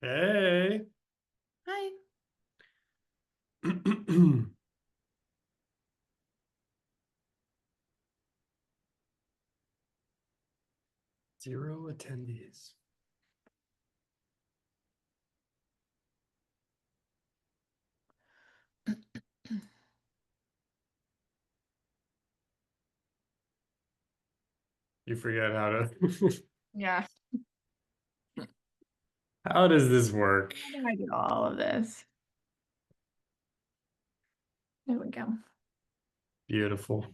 Hey. Hi. Zero attendees. You forget how to. Yeah. How does this work? How do I do all of this? There we go. Beautiful.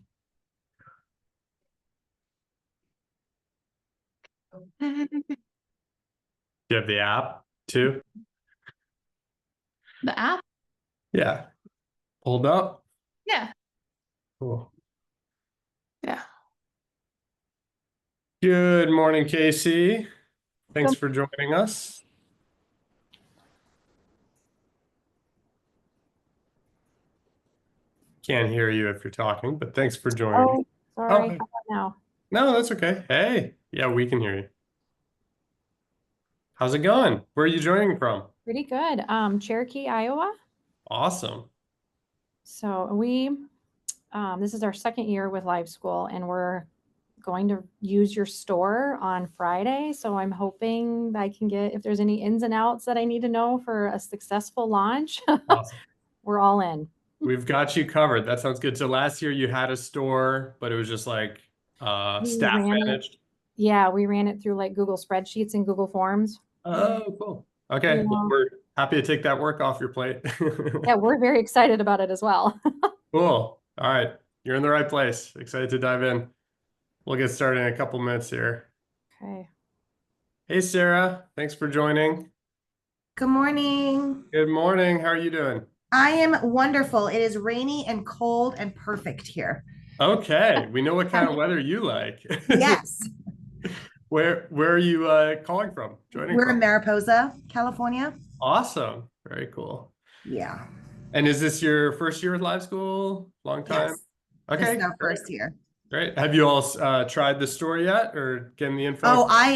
You have the app too? The app? Yeah. Pulled up. Yeah. Cool. Yeah. Good morning, Casey. Thanks Good. for joining us. Can't hear you if you're talking, but thanks for joining. Oh, sorry. Oh, How about now? no, that's okay. Hey, yeah, we can hear you. How's it going? Where are you joining from? Pretty good. Cherokee, Iowa. Awesome. So this is our second year with LiveSchool, and we're going to use your store on Friday. So I'm hoping that I can get, if there's any ins and outs that I need to know for a successful launch, Awesome. we're all in. We've got you covered. That sounds good. So last year you had a store, but it was just like staff managed. Yeah, we ran it through like Google spreadsheets and Google Forms. Oh, cool. Okay. Well, we're happy to take that work off your plate. Yeah, we're very excited about it as well. Cool. All right. You're in the right place. Excited to dive in. We'll get started in a couple minutes here. Okay. Hey, Sarah. Thanks for joining. Good morning. Good morning. How are you doing? I am wonderful. It is rainy and cold and perfect here. Okay. We know what kind of weather you like. Yes. Where are you calling from? We're in Mariposa, California. Awesome. Very cool. Yeah. And is this your first year with LiveSchool? Long time? Yes. Okay. This is our first year. Great. Have you all tried the store yet or getting the info? Oh, I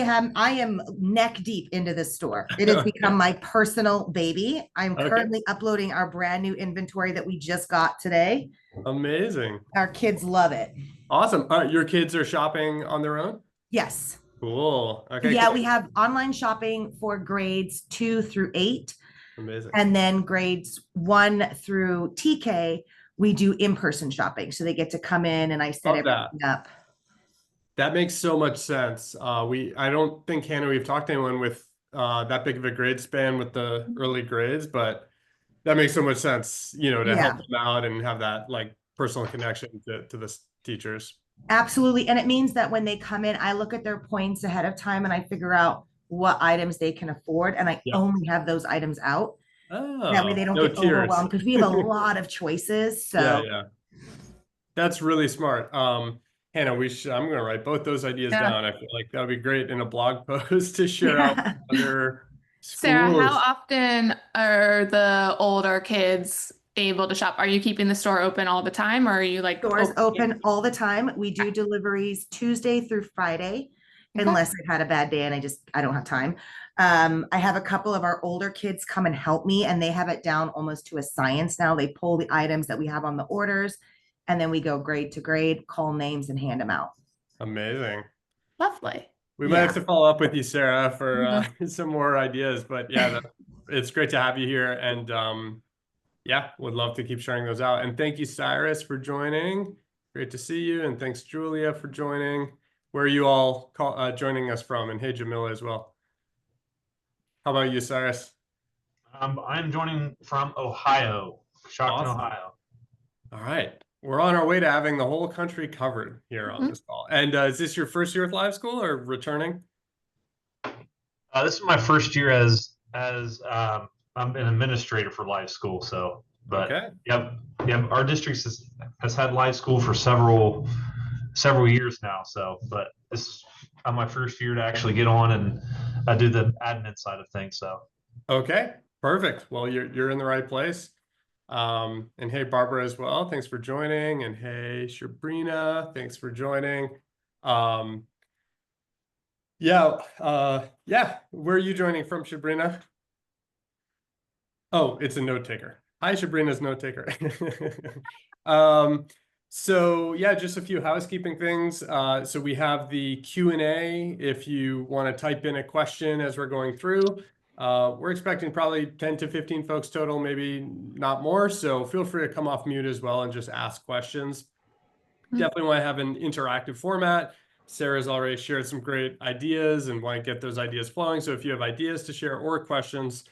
am neck deep into this store. It has become my personal baby. I'm currently uploading our brand new inventory that we just got today. Amazing. Our kids love it. Awesome. Your kids are shopping on their own? Yes. Cool. Okay. Yeah, cool. we have online shopping for grades 2 through 8. Amazing. And then grades 1 through TK, we do in-person shopping. So they get to come in and I set everything up. That makes so much sense. I don't think, Hannah, we've talked to anyone with that big of a grade span with the early grades, but that makes so much sense, to help them out and have that like personal connection to the teachers. Absolutely. And it means that when they come in, I look at their points ahead of time and I figure out what items they can afford. And I only have those items out. That way they don't get overwhelmed because we have a lot of choices. So yeah. That's really smart. Hannah, I'm going to write both those ideas down. I feel like that would be great in a blog post to share out with other schools. Sarah, how often are the older kids able to shop? Are you keeping the store open all the time, or are you like doors open all the time? We do deliveries Tuesday through Friday, unless I've had a bad day and I don't have time. I have a couple of our older kids come and help me, and they have it down almost to a science now. They pull the items that we have on the orders, and then we go grade to grade, call names, and hand them out. Amazing. Lovely. We might have to follow up with you, Sarah, for some more ideas, but yeah, it's great to have you here. And would love to keep sharing those out. And thank you, Cyrus, for joining. Great to see you. And thanks, Julia, for joining. Where are you all joining us from? And hey, Jamila as well. How about you, Cyrus? I'm joining from Ohio, Stockton, Ohio. All right. We're on our way to having the whole country covered here on this call. And is this your first year with LiveSchool or returning? This is my first year as I'm an administrator for LiveSchool. So, but yep, our district has had LiveSchool for several years now. So, but this is my first year to actually get on and do the admin side of things. So, okay, perfect. Well, you're in the right place. And hey, Barbara as well. Thanks for joining. And hey, Sabrina, thanks for joining. Where are you joining from, Sabrina? Oh, it's a note taker. Hi, Sabrina's note taker. So yeah, just a few housekeeping things. So we have the Q&A if you want to type in a question as we're going through. We're expecting probably 10 to 15 folks total, maybe not more. So feel free to come off mute as well and just ask questions. Definitely want to have an interactive format. Sarah's already shared some great ideas and want to get those ideas flowing. So if you have ideas to share or questions,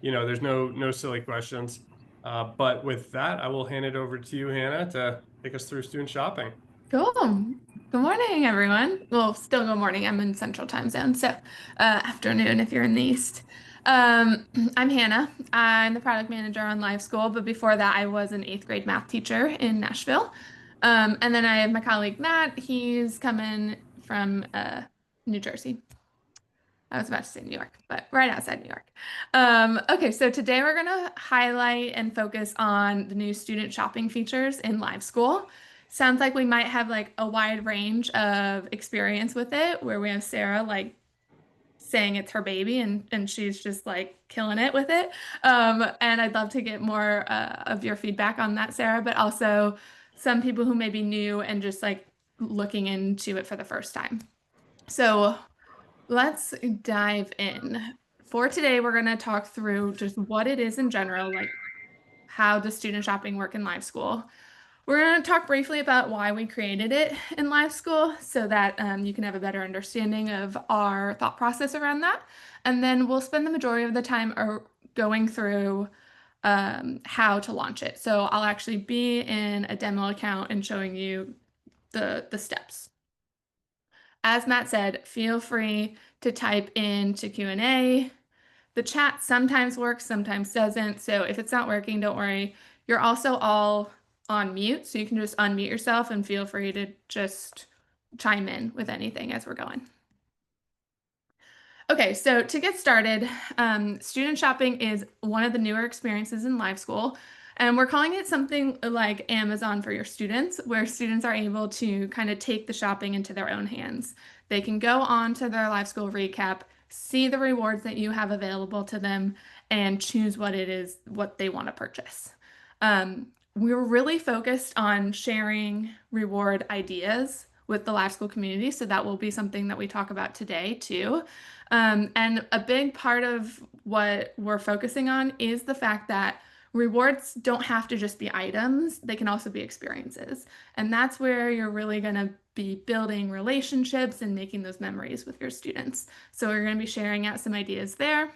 there's no silly questions. But with that, I will hand it over to you, Hannah, to take us through student shopping. Cool. Good morning, everyone. Well, still good morning. I'm in Central Time Zone, so afternoon if you're in the East. I'm Hannah. I'm the product manager on LiveSchool, but before that, I was an 8th grade math teacher in Nashville. And then I have my colleague Matt. He's coming from New Jersey. I was about to say New York, but right outside New York. Okay, so today we're going to highlight and focus on the new student shopping features in LiveSchool. Sounds like we might have like a wide range of experience with it, where we have Sarah like saying it's her baby and she's just like killing it with it. And I'd love to get more of your feedback on that, Sarah, but also some people who may be new and just like looking into it for the first time. So let's dive in. For today, we're going to talk through just what it is in general, like how does student shopping work in LiveSchool. We're going to talk briefly about why we created it in LiveSchool so that you can have a better understanding of our thought process around that. And then we'll spend the majority of the time going through how to launch it. So I'll actually be in a demo account and showing you the steps. As Matt said, feel free to type into Q&A. The chat sometimes works, sometimes doesn't. So if it's not working, don't worry. You're also all on mute, so you can just unmute yourself and feel free to just chime in with anything as we're going. Okay, so to get started, student shopping is one of the newer experiences in LiveSchool, and we're calling it something like Amazon for your students, where students are able to kind of take the shopping into their own hands. They can go on to their LiveSchool recap, see the rewards that you have available to them, and choose what they want to purchase. We're really focused on sharing reward ideas with the LiveSchool community, so that will be something that we talk about today too. And a big part of what we're focusing on is the fact that rewards don't have to just be items, they can also be experiences. And that's where you're really going to be building relationships and making those memories with your students. So we're going to be sharing out some ideas there.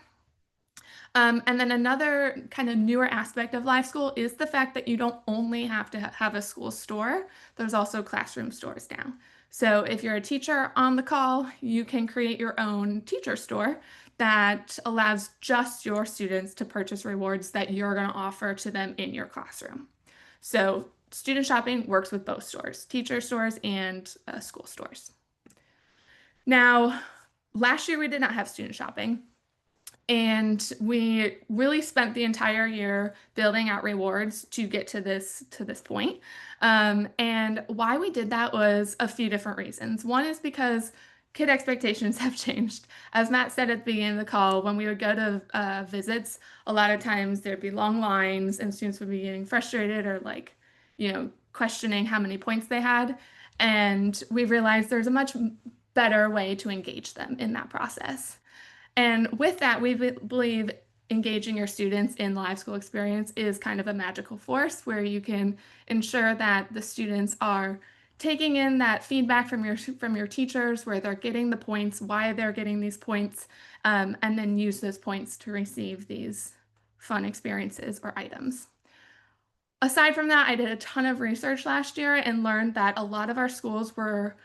And then another kind of newer aspect of LiveSchool is the fact that you don't only have to have a school store. There's also classroom stores now. So if you're a teacher on the call, you can create your own teacher store that allows just your students to purchase rewards that you're going to offer to them in your classroom. So student shopping works with both stores, teacher stores and school stores. Now, last year we did not have student shopping. And we really spent the entire year building out rewards to get to this point. And why we did that was a few different reasons. One is because kid expectations have changed. As Matt said at the beginning of the call, when we would go to visits, a lot of times there'd be long lines and students would be getting frustrated or like, questioning how many points they had. And we realized there's a much better way to engage them in that process. And with that, we believe engaging your students in LiveSchool experience is kind of a magical force where you can ensure that the students are taking in that feedback from your teachers, where they're getting the points, why they're getting these points, and then use those points to receive these fun experiences or items. Aside from that, I did a ton of research last year and learned that a lot of our schools were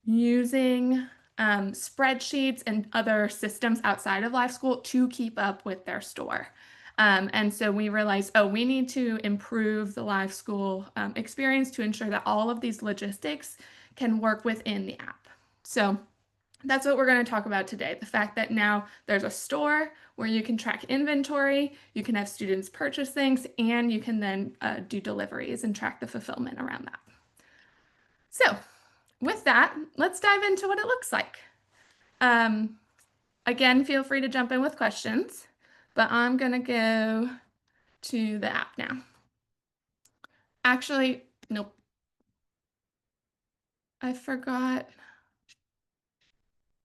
using spreadsheets and other systems outside of LiveSchool to keep up with their store. And so we realized, we need to improve the LiveSchool experience to ensure that all of these logistics can work within the app. So that's what we're going to talk about today. The fact that now there's a store where you can track inventory, you can have students purchase things, and you can then do deliveries and track the fulfillment around that. So with that, let's dive into what it looks like. Again, feel free to jump in with questions, but I'm going to go to the app now. Actually, nope. I forgot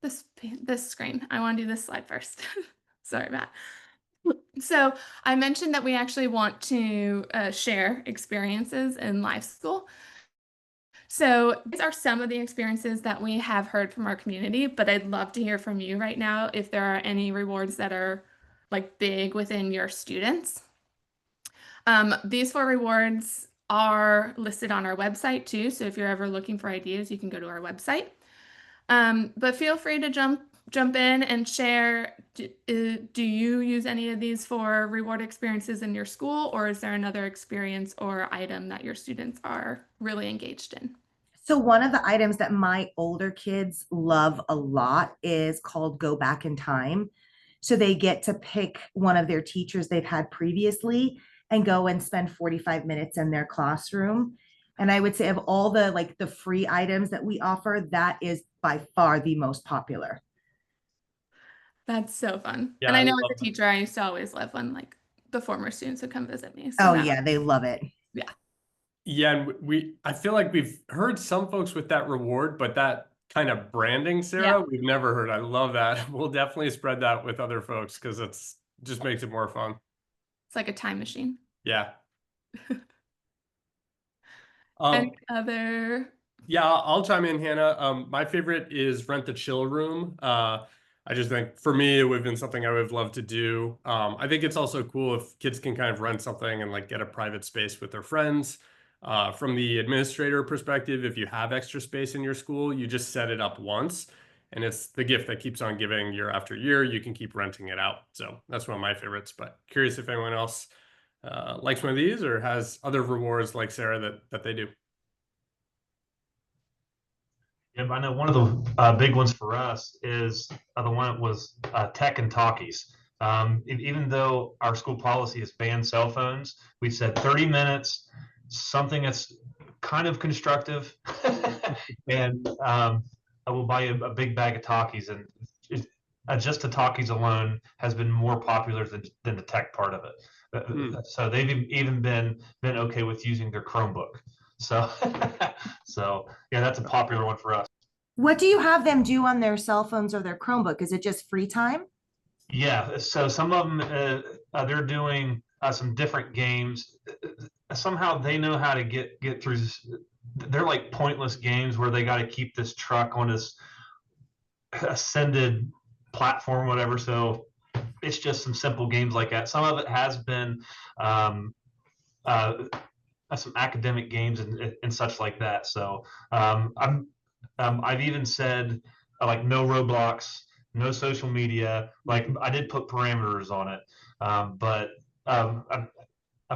this screen. I want to do this slide first. Sorry, Matt. So I mentioned that we actually want to share experiences in LiveSchool. So these are some of the experiences that we have heard from our community, but I'd love to hear from you right now if there are any rewards that are like big within your students. These 4 rewards are listed on our website too. So if you're ever looking for ideas, you can go to our website. But feel free to jump in and share. Do you use any of these for reward experiences in your school, or is there another experience or item that your students are really engaged in? So one of the items that my older kids love a lot is called Go Back in Time. So they get to pick one of their teachers they've had previously and go and spend 45 minutes in their classroom. And I would say of all the like the free items that we offer, that is by far the most popular. That's so fun. Yeah, And I I know love as a teacher, I used to always love when like the former students would come visit me. So Oh that, yeah, they love it. yeah. Yeah, and I feel like we've heard some folks with that reward, but that kind of branding, Sarah, Yeah. we've never heard. I love that. We'll definitely spread that with other folks because it's just makes it more fun. It's like a time machine. Yeah. Any other? Yeah, I'll chime in, Hannah. My favorite is Rent the Chill Room. I just think for me, it would have been something I would have loved to do. I think it's also cool if kids can kind of rent something and like get a private space with their friends. From the administrator perspective, if you have extra space in your school, you just set it up once, and it's the gift that keeps on giving year after year. You can keep renting it out. So that's one of my favorites. But curious if anyone else likes one of these or has other rewards like Sarah that they do. Yeah, I know one of the big ones for us is the one that was tech and talkies. Even though our school policy has banned cell phones, we said 30 minutes, something that's kind of constructive, and I will buy you a big bag of talkies. And just the talkies alone has been more popular than the tech part of it. So they've even been okay with using their Chromebook. So, so yeah, that's a popular one for us. What do you have them do on their cell phones or their Chromebook? Is it just free time? Yeah, so some of them they're doing some different games. Somehow they know how to get through. They're like pointless games where they got to keep this truck on this ascended platform, whatever. So it's just some simple games like that. Some of it has been some academic games and such like that. So I've even said like no Roblox, no social media. Like I did put parameters on it, but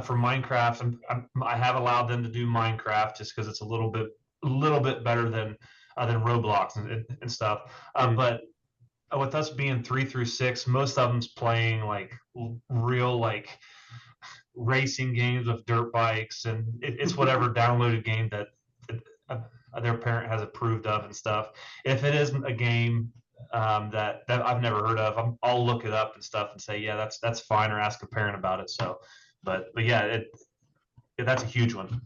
for Minecraft, I have allowed them to do Minecraft just because it's a little bit better than Roblox and stuff. But with us being 3 through 6, most of them's playing like real like racing games with dirt bikes, and it's whatever downloaded game that their parent has approved of and stuff. If it isn't a game that I've never heard of, I'll look it up and stuff and say, yeah, that's fine, or ask a parent about it. So, but yeah, that's a huge one.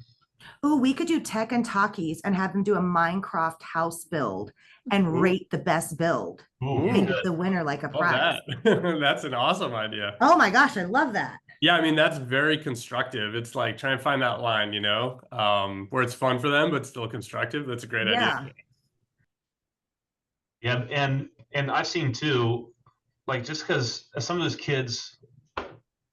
Oh, we could do tech and talkies and have them do a Minecraft house build and rate the best build. Ooh, And give the winner like a prize. That's an awesome idea. Oh my gosh, I love that. Yeah, I mean, that's very constructive. It's like trying to find that line, where it's fun for them, but still constructive. That's a great idea. Yeah, and I've seen too, like just because some of those kids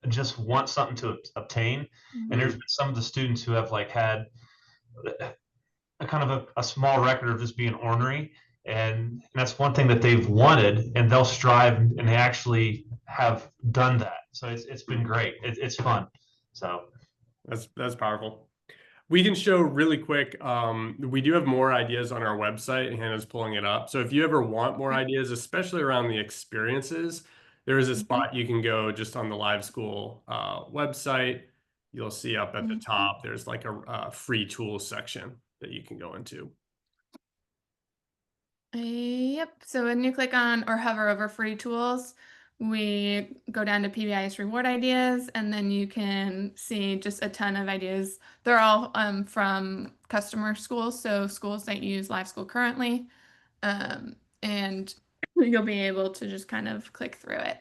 just want something to obtain, and there's been some of the students who have like had a kind of a small record of just being ornery, and that's one thing that they've wanted, and they'll strive, and they actually have done that. So it's been great. It's fun. So that's powerful. We can show really quick. We do have more ideas on our website. Hannah's pulling it up. So if you ever want more ideas, especially around the experiences, there is a spot you can go just on the LiveSchool website. You'll see up at the top, there's like a free tools section that you can go into. Yep. So when you click on or hover over free tools, We go down to PBI's reward ideas, and then you can see just a ton of ideas. They're all from customer schools, so schools that use LiveSchool currently. And you'll be able to just kind of click through it.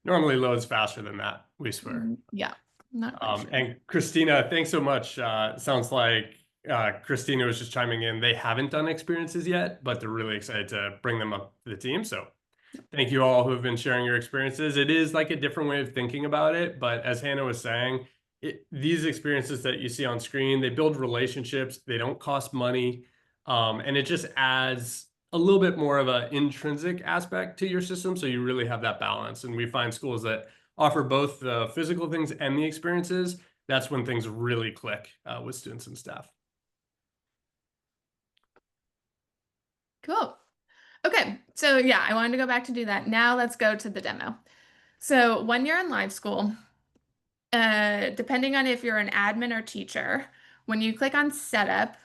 Normally loads faster than that, we swear. Yeah, not quite sure. And Christina, thanks so much. Sounds like Christina was just chiming in. They haven't done experiences yet, but they're really excited to bring them up to the team. So thank you all who have been sharing your experiences. It is like a different way of thinking about it, but as Hannah was saying, these experiences that you see on screen, they build relationships, they don't cost money, and it just adds a little bit more of an intrinsic aspect to your system, so you really have that balance. And we find schools that offer both the physical things and the experiences. That's when things really click with students and staff. Cool. Okay, so yeah, I wanted to go back to do that. Now let's go to the demo. So when you're in LiveSchool, depending on if you're an admin or teacher, when you click on Setup,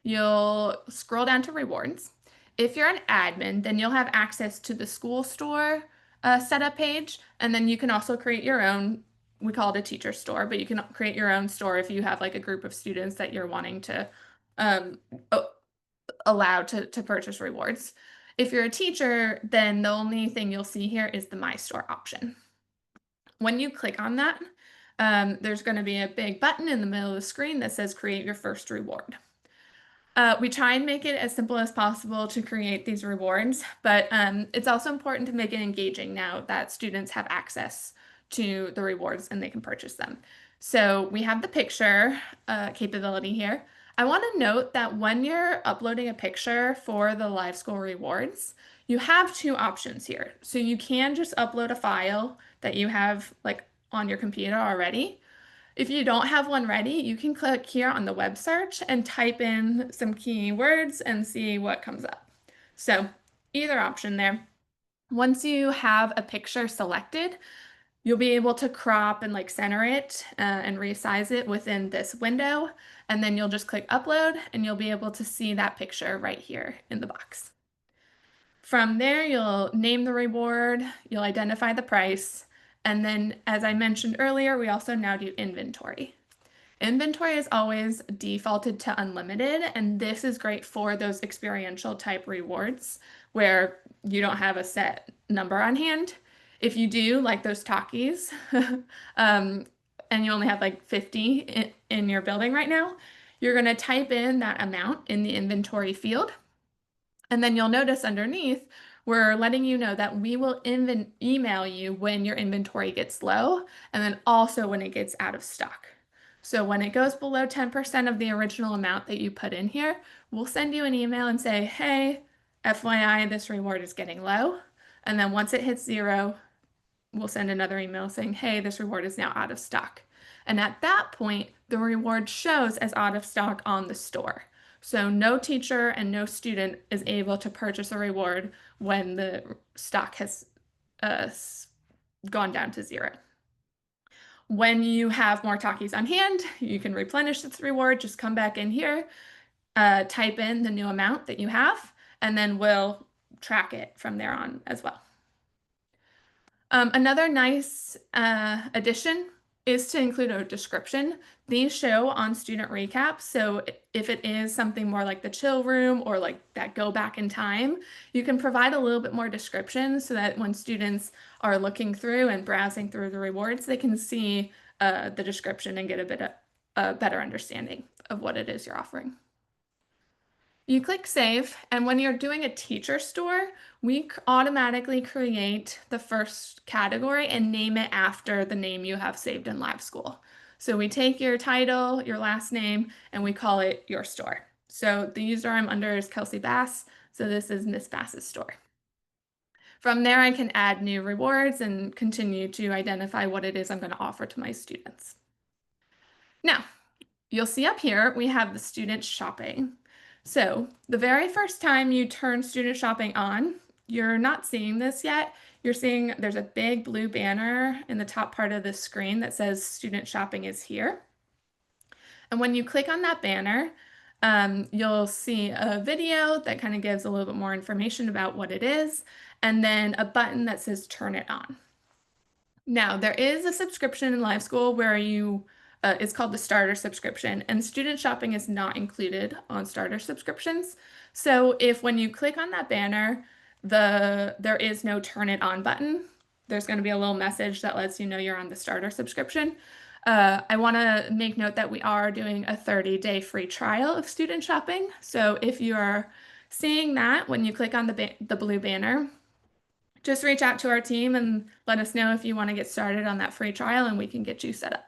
you'll scroll down to Rewards. If you're an admin, then you'll have access to the school store setup page, and then you can also create your own. We call it a teacher store, but you can create your own store if you have like a group of students that you're wanting to allow to purchase rewards. If you're a teacher, then the only thing you'll see here is the My Store option. When you click on that, there's going to be a big button in the middle of the screen that says Create Your First Reward. We try and make it as simple as possible to create these rewards, but it's also important to make it engaging now that students have access to the rewards and they can purchase them. So we have the picture capability here. I want to note that when you're uploading a picture for the LiveSchool rewards, you have two options here. So you can just upload a file that you have like on your computer already. If you don't have one ready, you can click here on the web search and type in some keywords and see what comes up. So either option there. Once you have a picture selected, you'll be able to crop and like center it and resize it within this window. And then you'll just click upload and you'll be able to see that picture right here in the box. From there, you'll name the reward, you'll identify the price, and then as I mentioned earlier, we also now do inventory. Inventory is always defaulted to unlimited, and this is great for those experiential type rewards where you don't have a set number on hand. If you do, like those Takis, and you only have like 50 in your building right now, you're going to type in that amount in the inventory field. And then you'll notice underneath, we're letting you know that we will email you when your inventory gets low, and then also when it gets out of stock. So when it goes below 10% of the original amount that you put in here, we'll send you an email and say, hey, FYI, this reward is getting low. And then once it hits 0, we'll send another email saying, hey, this reward is now out of stock. And at that point, the reward shows as out of stock on the store. So no teacher and no student is able to purchase a reward when the stock has gone down to 0. When you have more Takis on hand, you can replenish this reward. Just come back in here, type in the new amount that you have, and then we'll track it from there on as well. Another nice addition is to include a description. These show on student recaps, so if it is something more like the chill room or like that go back in time, you can provide a little bit more description so that when students are looking through and browsing through the rewards, they can see the description and get a better understanding of what it is you're offering. You click save, and when you're doing a teacher store, we automatically create the first category and name it after the name you have saved in LiveSchool. So we take your title, your last name, and we call it your store. So the user I'm under is Kelsey Bass, so this is Miss Bass's store. From there, I can add new rewards and continue to identify what it is I'm going to offer to my students. Now, you'll see up here, we have the student shopping. So the very first time you turn student shopping on, you're not seeing this yet. You're seeing there's a big blue banner in the top part of the screen that says student shopping is here. And when you click on that banner, you'll see a video that kind of gives a little bit more information about what it is. and then a button that says turn it on. Now, there is a subscription in LiveSchool where it's called the starter subscription, and student shopping is not included on starter subscriptions. So if when you click on that banner, there is no turn it on button, there's going to be a little message that lets you know you're on the starter subscription. I want to make note that we are doing a 30-day free trial of student shopping. So if you are seeing that when you click on the blue banner, just reach out to our team and let us know if you want to get started on that free trial, and we can get you set up.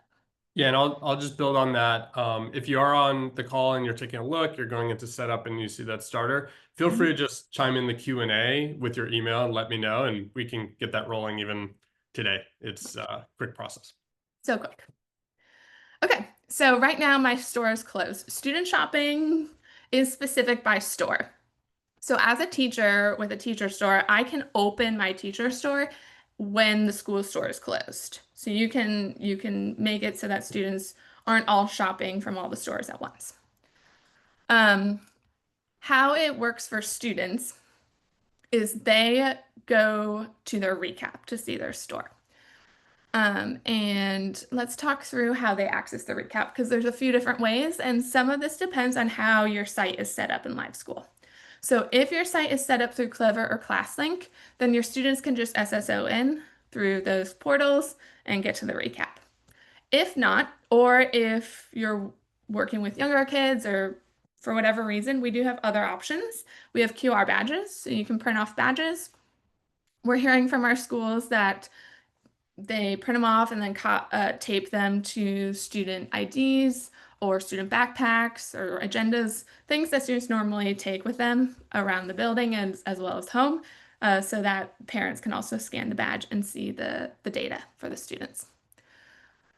Yeah, and I'll just build on that. If you are on the call and you're taking a look, you're going into setup and you see that starter, feel free to just chime in the Q&A with your email and let me know, and we can get that rolling even today. It's a quick process. So quick. Okay, so right now my store is closed. Student shopping is specific by store. So as a teacher with a teacher store, I can open my teacher store when the school store is closed. So you can make it so that students aren't all shopping from all the stores at once. How it works for students is they go to their recap to see their store. And let's talk through how they access the recap, because there's a few different ways, and some of this depends on how your site is set up in LiveSchool. So if your site is set up through Clever or ClassLink, then your students can just SSO in through those portals and get to the recap. If not, or if you're working with younger kids or for whatever reason, we do have other options. We have QR badges, so you can print off badges. We're hearing from our schools that they print them off and then tape them to student IDs or student backpacks or agendas, things that students normally take with them around the building as well as home, so that parents can also scan the badge and see the data for the students.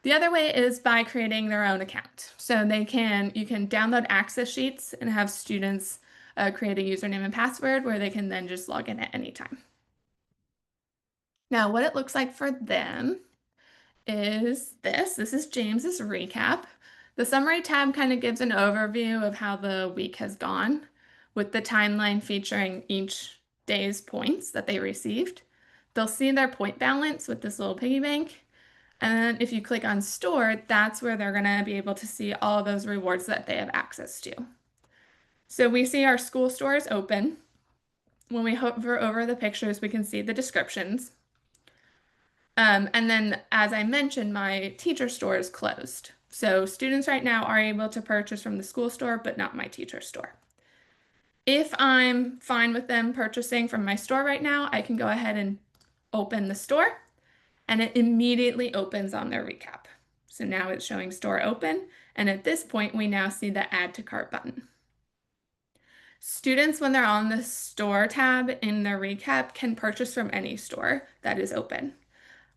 The other way is by creating their own account. So you can download access sheets and have students create a username and password where they can then just log in at any time. Now, what it looks like for them is this. This is James's recap. The summary tab kind of gives an overview of how the week has gone, with the timeline featuring each day's points that they received. They'll see their point balance with this little piggy bank. And then if you click on store, that's where they're going to be able to see all of those rewards that they have access to. So we see our school store is open. When we hover over the pictures, we can see the descriptions. And then, as I mentioned, my teacher store is closed. So students right now are able to purchase from the school store, but not my teacher store. If I'm fine with them purchasing from my store right now, I can go ahead and open the store, and it immediately opens on their recap. So now it's showing store open, and at this point, we now see the add to cart button. Students, when they're on the store tab in their recap, can purchase from any store that is open.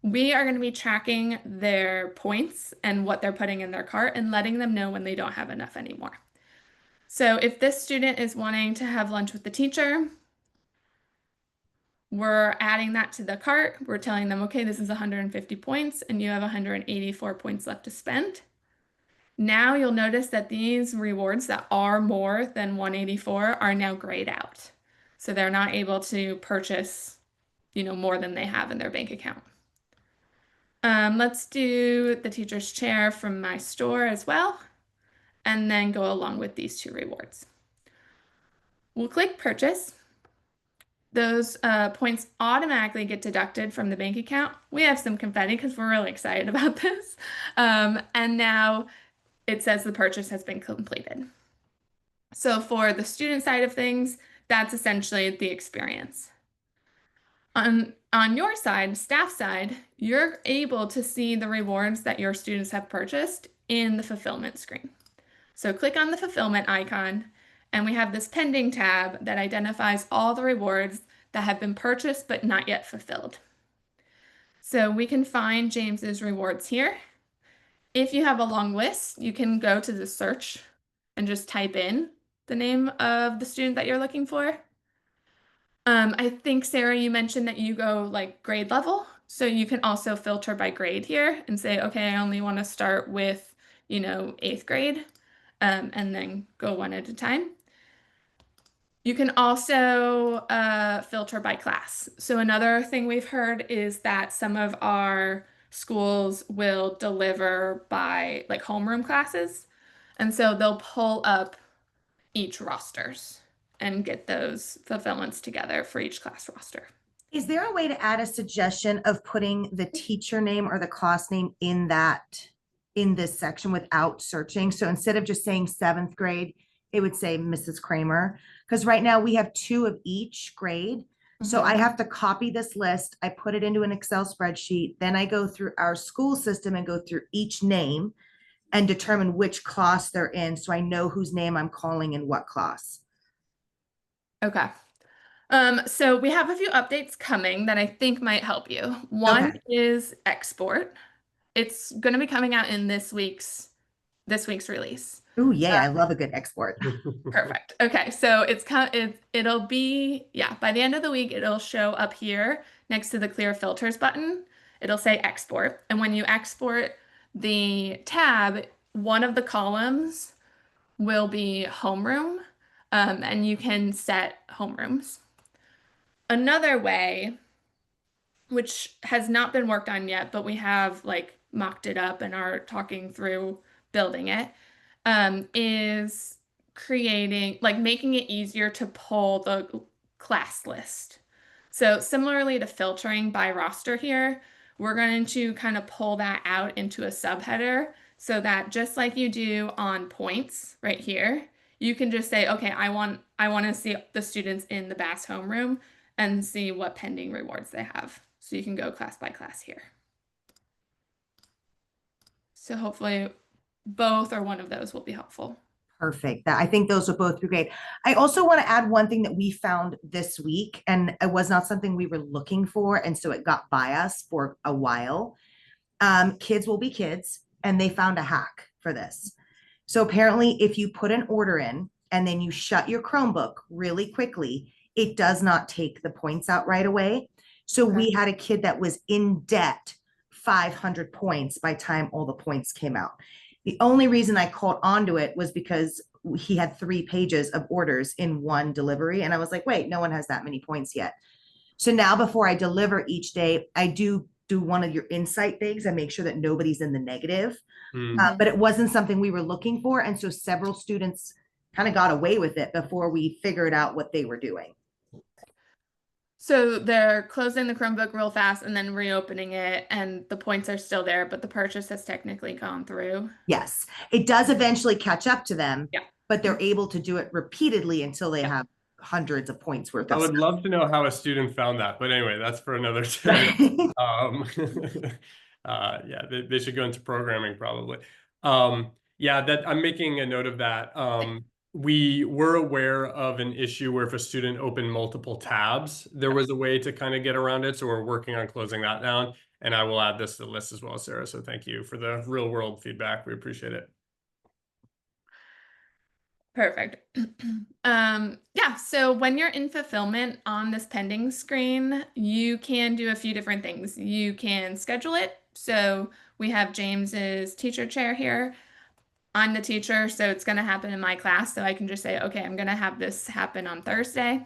We are going to be tracking their points and what they're putting in their cart and letting them know when they don't have enough anymore. So if this student is wanting to have lunch with the teacher, we're adding that to the cart. We're telling them, okay, this is 150 points and you have 184 points left to spend. Now you'll notice that these rewards that are more than 184 are now grayed out. So they're not able to purchase, more than they have in their bank account. Let's do the teacher's chair from my store as well, and then go along with these two rewards. We'll click purchase. Those points automatically get deducted from the bank account. We have some confetti because we're really excited about this. And now it says the purchase has been completed. So for the student side of things, that's essentially the experience. On your side, staff side, you're able to see the rewards that your students have purchased in the fulfillment screen. So click on the fulfillment icon, and we have this pending tab that identifies all the rewards that have been purchased but not yet fulfilled. So we can find James's rewards here. If you have a long list, you can go to the search and just type in the name of the student that you're looking for. I think, Sarah, you mentioned that you go like grade level. So you can also filter by grade here and say, okay, I only want to start with, 8th grade, and then go one at a time. You can also filter by class. So another thing we've heard is that some of our schools will deliver by like homeroom classes. And so they'll pull up each rosters and get those fulfillments together for each class roster. Is there a way to add a suggestion of putting the teacher name or the class name in this section without searching? So instead of just saying 7th grade, it would say Mrs. Kramer. Because right now we have 2 of each grade. So I have to copy this list. I put it into an Excel spreadsheet. Then I go through our school system and go through each name and determine which class they're in. So I know whose name I'm calling in what class. Okay. So we have a few updates coming that I think might help you. One is export. It's going to be coming out in this week's release. Oh yeah, I love a good export. Perfect. Okay, so it'll be, yeah, by the end of the week, it'll show up here next to the clear filters button. It'll say export. And when you export the tab, one of the columns will be homeroom, and you can set homerooms. Another way, which has not been worked on yet, but we have like mocked it up and are talking through building it, is making it easier to pull the class list. So similarly to filtering by roster here, we're going to kind of pull that out into a subheader so that just like you do on points right here, you can just say, okay, I want to see the students in the Bass homeroom and see what pending rewards they have. So you can go class by class here. So hopefully both or one of those will be helpful. Perfect. I think those will both be great. I also want to add one thing that we found this week, and it was not something we were looking for, and so it got by us for a while. Kids will be kids, and they found a hack for this. So apparently, if you put an order in and then you shut your Chromebook really quickly, it does not take the points out right away. So we had a kid that was in debt 500 points by the time all the points came out. The only reason I caught onto it was because he had 3 pages of orders in one delivery. And I was like, wait, no one has that many points yet. So now before I deliver each day, I do one of your insight things and make sure that nobody's in the negative. But it wasn't something we were looking for. And so several students kind of got away with it before we figured out what they were doing. So they're closing the Chromebook real fast and then reopening it, and the points are still there, but the purchase has technically gone through. Yes, it does eventually catch up to them, yeah, but they're able to do it repeatedly until they have hundreds of points worth of I would stuff. love to know how a student found that, but anyway, that's for another time. Yeah, they should go into programming probably. Yeah, that I'm making a note of that. We were aware of an issue where if a student opened multiple tabs, there was a way to kind of get around it. So we're working on closing that down, and I will add this to the list as well, Sarah. So thank you for the real world feedback. We appreciate it. Perfect. Yeah, so when you're in fulfillment on this pending screen, you can do a few different things. You can schedule it. So we have James's teacher chair here. I'm the teacher, so it's going to happen in my class. So I can just say, okay, I'm going to have this happen on Thursday.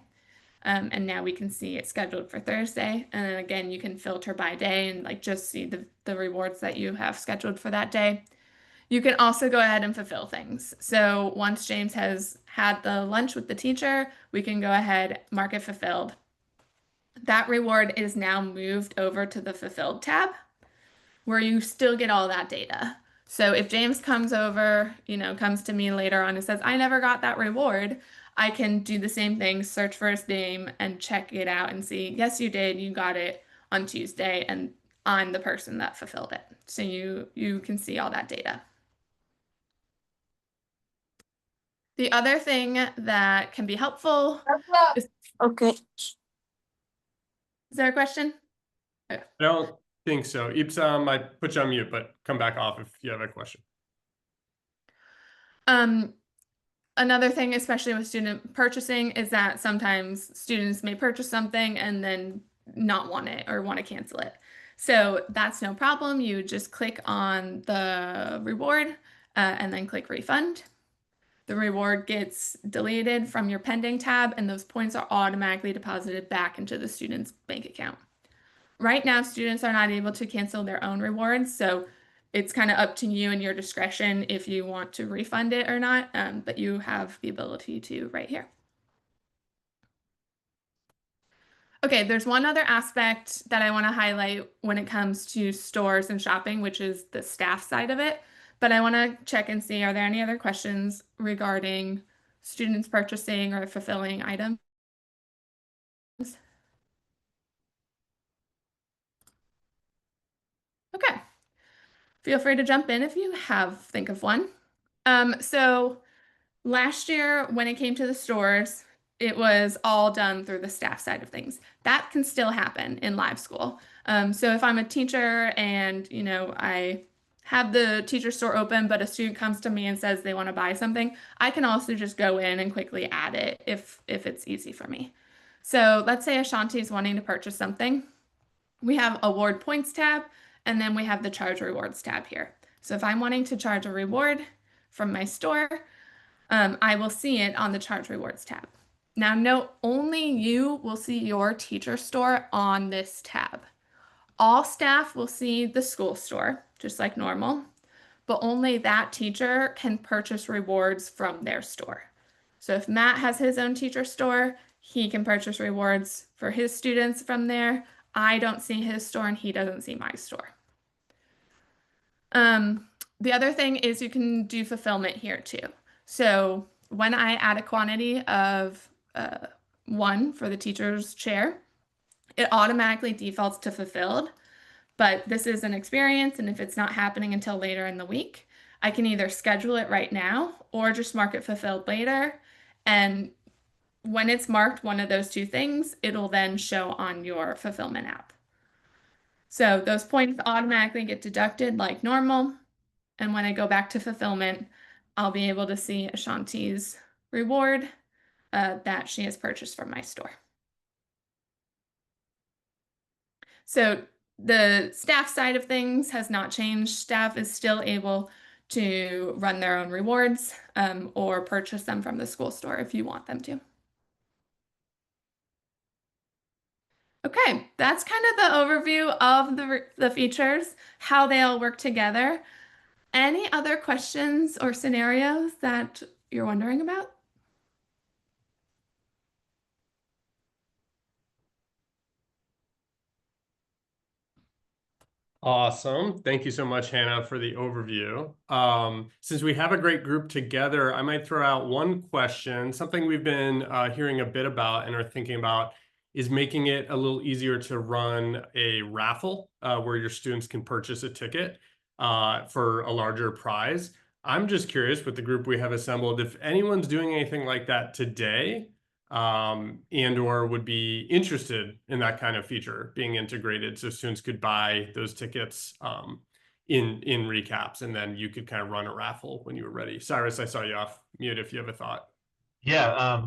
And now we can see it's scheduled for Thursday. And then again, you can filter by day and like just see the rewards that you have scheduled for that day. You can also go ahead and fulfill things. So once James has had the lunch with the teacher, we can go ahead, mark it fulfilled. That reward is now moved over to the fulfilled tab where you still get all that data. So if James comes over, comes to me later on and says, I never got that reward, I can do the same thing, search for his name and check it out and see, yes, you did, you got it on Tuesday, and I'm the person that fulfilled it. So you can see all that data. The other thing that can be helpful is, okay. Is there a question? I don't think so. Ipsam, I put you on mute, but come back off if you have a question. Another thing, especially with student purchasing, is that sometimes students may purchase something and then not want it or want to cancel it. So that's no problem. You just click on the reward and then click refund. the reward gets deleted from your pending tab and those points are automatically deposited back into the student's bank account. Right now, students are not able to cancel their own rewards, so it's kind of up to you and your discretion if you want to refund it or not, but you have the ability to right here. Okay, there's one other aspect that I want to highlight when it comes to stores and shopping, which is the staff side of it. But I want to check and see, are there any other questions regarding students purchasing or fulfilling items? Okay, feel free to jump in if you think of one. So last year, when it came to the stores, it was all done through the staff side of things. That can still happen in LiveSchool. So if I'm a teacher and, you know, I have the teacher store open, but a student comes to me and says they want to buy something, I can also just go in and quickly add it if it's easy for me. So let's say Ashanti is wanting to purchase something. We have award points tab, and then we have the charge rewards tab here. So if I'm wanting to charge a reward from my store, I will see it on the charge rewards tab. Now note, only you will see your teacher store on this tab. All staff will see the school store, just like normal, but only that teacher can purchase rewards from their store. So if Matt has his own teacher store, he can purchase rewards for his students from there. I don't see his store and he doesn't see my store. The other thing is you can do fulfillment here too. So when I add a quantity of 1 for the teacher's chair, it automatically defaults to fulfilled. But this is an experience, and if it's not happening until later in the week, I can either schedule it right now or just mark it fulfilled later. And when it's marked one of those two things, it'll then show on your fulfillment app. So those points automatically get deducted like normal. And when I go back to fulfillment, I'll be able to see Ashanti's reward that she has purchased from my store. So the staff side of things has not changed. Staff is still able to run their own rewards or purchase them from the school store if you want them to. Okay, that's kind of the overview of the features, how they all work together. Any other questions or scenarios that you're wondering about? Awesome. Thank you so much, Hannah, for the overview. Since we have a great group together, I might throw out one question. Something we've been hearing a bit about and are thinking about is making it a little easier to run a raffle where your students can purchase a ticket for a larger prize. I'm just curious with the group we have assembled, if anyone's doing anything like that today, and or would be interested in that kind of feature being integrated so students could buy those tickets in recaps, and then you could kind of run a raffle when you were ready. Cyrus, I saw you off mute if you have a thought. Yeah,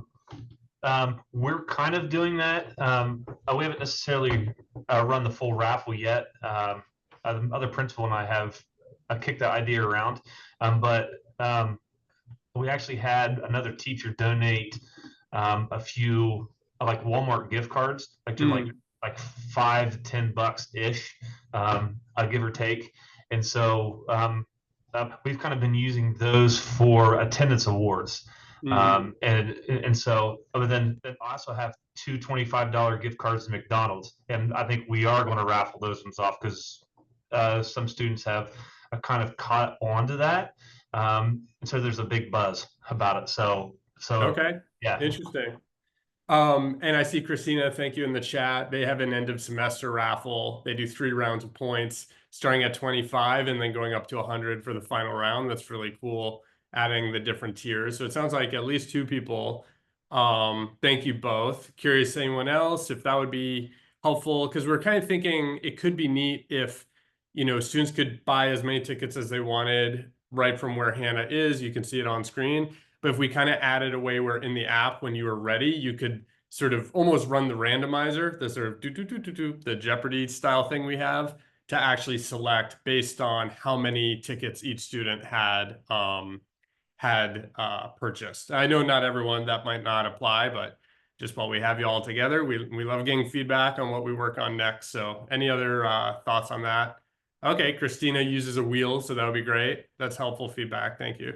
we're kind of doing that. We haven't necessarily run the full raffle yet. The other principal and I have kicked that idea around, but we actually had another teacher donate a few like Walmart gift cards, like to like $5 to $10 ish, give or take. And so we've kind of been using those for attendance awards. And so other than I also have 2 $25 gift cards to McDonald's, and I think we are going to raffle those ones off because some students have kind of caught on to that. And so there's a big buzz about it. So okay, yeah, interesting. And I see Christina, thank you in the chat. They have an end of semester raffle. They do 3 rounds of points starting at 25 and then going up to 100 for the final round. That's really cool, adding the different tiers. So it sounds like at least 2 people. Thank you both. Curious, anyone else, if that would be helpful, because we're kind of thinking it could be neat if, you know, students could buy as many tickets as they wanted right from where Hannah is. You can see it on screen. But if we kind of added a way where in the app, when you were ready, you could sort of almost run the randomizer, the sort of the Jeopardy style thing we have, to actually select based on how many tickets each student had had purchased. I know not everyone, that might not apply, but just while we have you all together, we love getting feedback on what we work on next. So any other thoughts on that? Okay, Christina uses a wheel, so that would be great. That's helpful feedback. Thank you.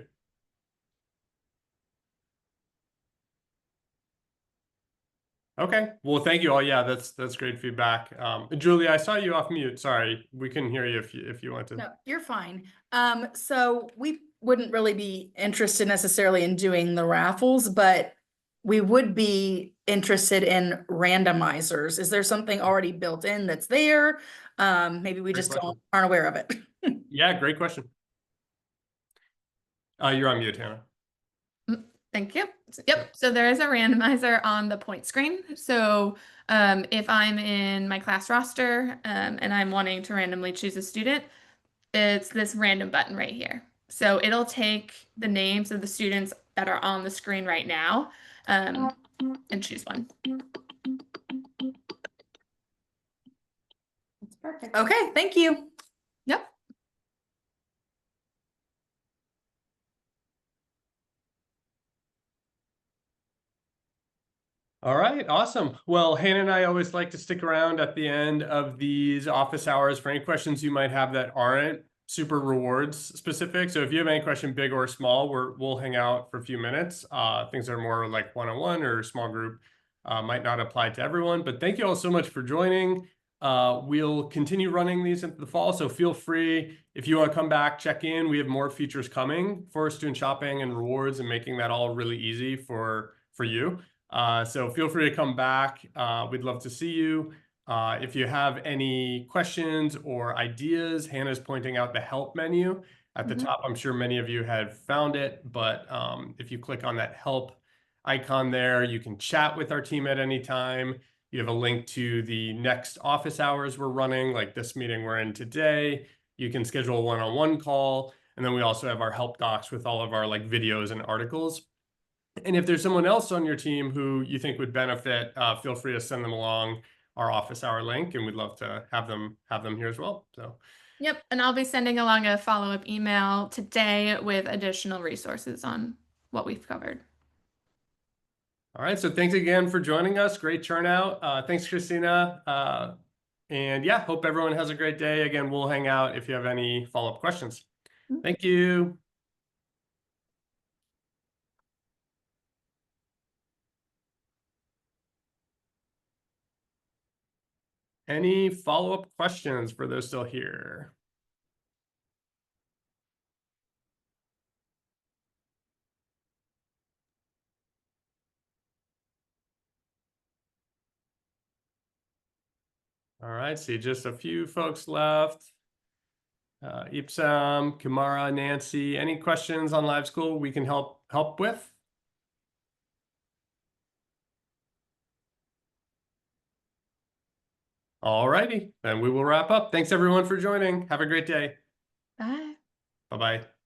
Okay, well, thank you all. Yeah, that's great feedback. Julie, I saw you off mute. Sorry, we couldn't hear you if you want to. No, you're fine. So we wouldn't really be interested necessarily in doing the raffles, but we would be interested in randomizers. Is there something already built in that's there? Maybe we Great just question. aren't aware of it. Yeah, great question. You're on mute, Hannah. Thank you. Yep. So there is a randomizer on the point screen. So if I'm in my class roster and I'm wanting to randomly choose a student, it's this random button right here. So it'll take the names of the students that are on the screen right now and choose one. That's perfect. Okay, thank you. Yep. All right, awesome. Well, Hannah and I always like to stick around at the end of these office hours for any questions you might have that aren't super rewards specific. So if you have any question, big or small, we'll hang out for a few minutes. Things that are more like one-on-one or small group might not apply to everyone, but thank you all so much for joining. We'll continue running these into the fall, so feel free if you want to come back, check in. We have more features coming for student shopping and rewards and making that all really easy for you. So feel free to come back. We'd love to see you. If you have any questions or ideas, Hannah's pointing out the help menu at the top. I'm sure many of you had found it, but if you click on that help icon there, you can chat with our team at any time. You have a link to the next office hours we're running, like this meeting we're in today. You can schedule a one-on-one call. And then we also have our help docs with all of our like videos and articles. And if there's someone else on your team who you think would benefit, feel free to send them along our office hour link, and we'd love to have them here as well. So, Yep. And I'll be sending along a follow-up email today with additional resources on what we've covered. All right. So thanks again for joining us. Great turnout. Thanks, Christina. And yeah, hope everyone has a great day. Again, we'll hang out if you have any follow-up questions. Thank you. Any follow-up questions for those still here? All right, see just a few folks left. Ipsam, Kamara, Nancy, any questions on LiveSchool we can help with? All righty, then we will wrap up. Thanks everyone for joining. Have a great day. Bye. Bye-bye.